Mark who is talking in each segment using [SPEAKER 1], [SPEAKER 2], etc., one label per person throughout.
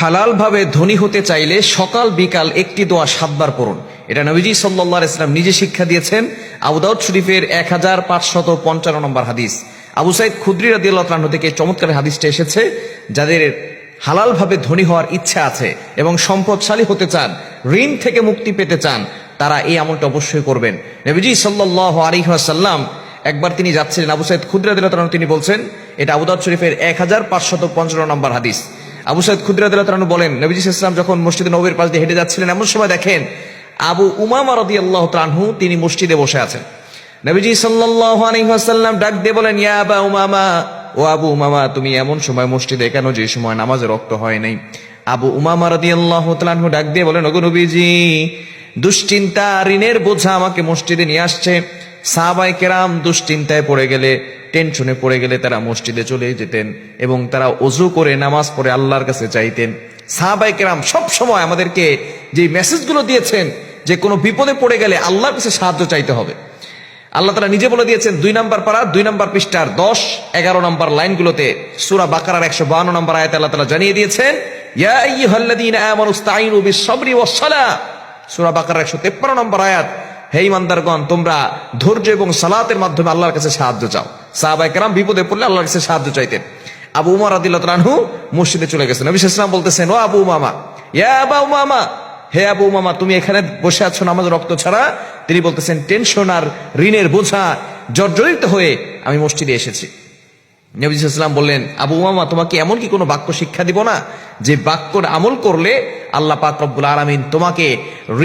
[SPEAKER 1] হালাল ভাবে ধনী হতে চাইলে সকাল বিকাল একটি দোয়া 7 বার পড়ুন। এটা নবীজি সাল্লাল্লাহু আলাইহি ওয়াসাল্লাম নিজে শিক্ষা দিয়েছেন। আবু দাউদ শরীফের 1555 নম্বর হাদিস। আবু সাইদ খুদরি রাদিয়াল্লাহু তাআলা থেকে চমৎকার হাদিসটা এসেছে, যাদের হালাল ভাবে ধনী হওয়ার ইচ্ছা আছে এবং সম্পদশালী হতে চান, ঋণ থেকে মুক্তি পেতে চান, তারা এই আমলটা অবশ্যই করবেন। নবীজি সাল্লাল্লাহু আলাইহি ওয়াসাল্লাম একবার তিনি যাচ্ছিলেন, আবু সাইদ খুদরি রাদিয়াল্লাহু তাআলা তিনি বলছেন, এটা আবু দাউদ শরীফের 1555 নম্বর হাদিস। আবু সাইদ খুদরি রাদিয়াল্লাহু তাআলা বলেন, নবীজি সাল্লাল্লাহু আলাইহি ওয়াসাল্লাম যখন মসজিদে নববীর পাশ দিয়ে হেঁটে যাচ্ছিলেন, এমন সময় দেখেন আবু উমামা রাদিয়াল্লাহু তাআলা তিনি মসজিদে বসে আছেন। নবীজি সাল্লাল্লাহু আলাইহি ওয়াসাল্লাম ডাক দিয়ে বলেন, ইয়া আবা উমামা, ও আবু উমামা, তুমি এমন সময় মসজিদে কেন যে সময় নামাজের ওয়াক্ত হয় নাই? আবু উমামা রাদিয়াল্লাহু তাআলা ডাক দিয়ে বলেন, ওগো নবীজি, দুশ্চিন্তা, ঋণের বোঝা আমাকে মসজিদে নিয়ে আসছে। সাহাবায়ে কেরাম দুশ্চিন্তায় পড়ে গেলে, টেনশনে পড়ে গেলে তারা মসজিদে চলে যেতেন এবং তারা ওযু করে নামাজ পড়ে আল্লাহর কাছে চাইতেন। সাহাবায়ে কেরাম সব সময় আমাদেরকে যে মেসেজগুলো দিয়েছেন যে কোনো বিপদে পড়ে গেলে আল্লাহর কাছে সাহায্য চাইতে হবে। আল্লাহ তাআলা নিজে বলে দিয়েছেন 2 নম্বর পারা 2 নম্বর পৃষ্ঠার 10-11 নম্বর লাইনগুলোতে, সূরা বাকারার 152 নম্বর আয়াতে আল্লাহ তাআলা জানিয়ে দিয়েছেন, ইয়া আইয়ুহাল্লাযীনা আমানু ইসতাঈনু বিস-সাবরি ওয়াস-সালাহ। সূরা বাকারার 153 নম্বর আয়াত, হে ঈমানদারগণ, তোমরা ধৈর্য এবং সালাতের মাধ্যমে আল্লাহর কাছে সাহায্য চাও। সাহাবায়ে কেরাম বিপদে পড়লে আল্লাহর কাছে সাহায্য চাইতেন। আবু উমর রাদিয়াল্লাহু তাআলা মসজিদে চলে গেছেন। নবী সাল্লাল্লাহু আলাইহি ওয়াসাল্লাম বলতেছেন, ও আবু উমামা, ইয়া আবা উমামা, হে আবু উমামা, তুমি এখানে বসে আছো নামাজের রক্ত ছাড়া? তিনি বলতেছেন, টেনশন আর ঋণের বোঝা জর্জরিত হয়ে আমি মসজিদে এসেছি। নবী সাল্লাল্লাহু আলাইহি ওয়াসাল্লাম বললেন, আবু উমামা, তোমাকে এমন কি কোনো বাক্য শিক্ষা দিব না যে বাক্যর আমল করলে আল্লাহ পাক রব্বুল আলামিন তোমাকে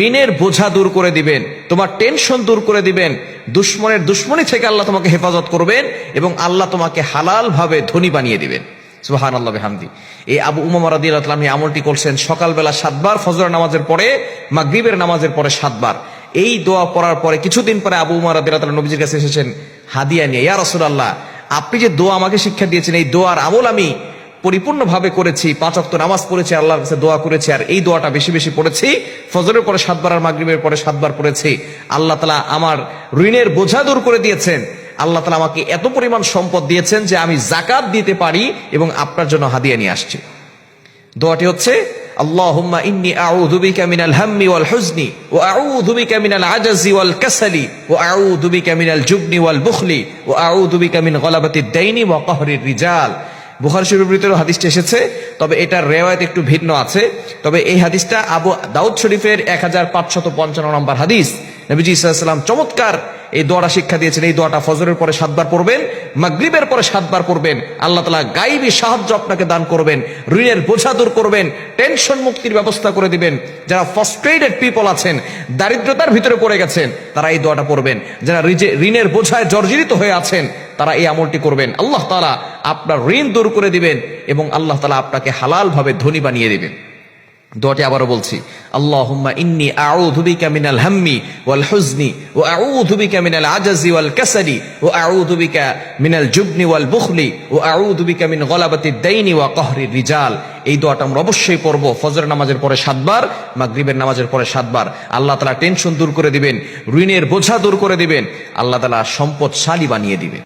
[SPEAKER 1] ঋণের বোঝা দূর করে দিবেন, তোমার টেনশন দূর করে দিবেন, দুশ্মনের দুশ্মনী থেকে আল্লাহ তোমাকে হেফাজত করবেন এবং আল্লাহ তোমাকে হালাল ভাবে ধনী বানিয়ে দিবেন। সুবহানাল্লাহ বিহামদি। এই আবু উমামা রাদিয়াল্লাহু তাআলা এই আমলটি করছেন সকালবেলা 7 বার, ফজরের নামাজের পরে, মাগরিবের নামাজের পরে 7 বার। এই দোয়া পড়ার পরে কিছুদিন পরে আবু উমামা রাদিয়াল্লাহু তাআলা নবীজির কাছে এসেছেন হাদিয়া নিয়ে। ইয়া রাসূলুল্লাহ, আপনি যে দোয়া আমাকে শিক্ষা দিয়েছেন, এই দোয়ার আমল আমি পরিপূর্ণভাবে করেছি, 5 ওয়াক্ত নামাজ পড়েছি, আল্লাহর কাছে দোয়া করেছি, আর এই দোয়াটা বেশি বেশি পড়েছি, ফজরের পরে 7 বার আর মাগরিবের পরে 7 বার পড়েছি। আল্লাহ তাআলা আমার ঋণের বোঝা দূর করে দিয়েছেন। আল্লাহ তাআলা আমাকে এত পরিমাণ সম্পদ দিয়েছেন যে আমি যাকাত দিতে পারি এবং আপনার জন্য হাদিয়া নিয়ে আসছি। দোয়াটি হচ্ছে, আল্লাহুম্মা ইন্নী আউযু বিকা মিনাল হাম্মি ওয়াল হুজনি ওয়া আউযু বিকা মিনাল আজাজি ওয়াল কাসালি ওয়া আউযু বিকা মিনাল জুবনি ওয়াল বুখলি ওয়া আউযু বিকা মিন গলাবাতিদ দাইনি ওয়া কাহরির রিজাল। বুখারী শরীফের ভিতরে হাদিসটা এসেছে, তবে এটার রিওয়ায়াত একটু ভিন্ন আছে। তবে এই হাদিসটা আবু দাউদ শরীফের 1555 নম্বর হাদিস। নবীজি সাল্লাল্লাহু আলাইহি ওয়াসাল্লাম চমৎকার এই দোয়াটা শিক্ষা দিয়েছেন। এই দোয়াটা ফজরের পরে 7 বার পড়বেন, মাগরিবের পরে 7 বার পড়বেন। আল্লাহ তাআলা গায়বী সাহায্য আপনাকে দান করবেন, ঋণের বোঝা দূর করবেন, টেনশন মুক্তির ব্যবস্থা করে দিবেন। যারা ফ্রাস্ট্রেটেড পিপল আছেন, দারিদ্রতার ভিতরে পড়ে গেছেন, তারা এই দোয়াটা পড়বেন। যারা ঋণের বোঝায় জর্জরিত হয়ে আছেন, তারা এই আমলটি করবেন। আল্লাহ তাআলা আপনার ঋণ দূর করে দিবেন এবং আল্লাহ তাআলা আপনাকে হালাল ভাবে ধনী বানিয়ে দিবেন। দোয়াটি আবারও বলছি, আল্লাহুম্মা ইন্নী আউযু বিকা মিনাল হাম্মি ওয়াল হুজনি ওয়া আউযু বিকা মিনাল আজাজি ওয়াল কাসালি ওয়া আউযু বিকা মিনাল জুবনি ওয়াল বুখলি ওয়া আউযু বিকা মিন গলাবাতিদ দাইনি ওয়া কাহরির রিজাল। এই দোয়াটা আমরা অবশ্যই পড়ব ফজরের নামাজের পরে 7 বার, মাগরিবের নামাজের পরে 7 বার। আল্লাহ তাআলা টেনশন দূর করে দিবেন, ঋণের বোঝা দূর করে দিবেন, আল্লাহ তাআলা সম্পদশালী বানিয়ে দিবেন।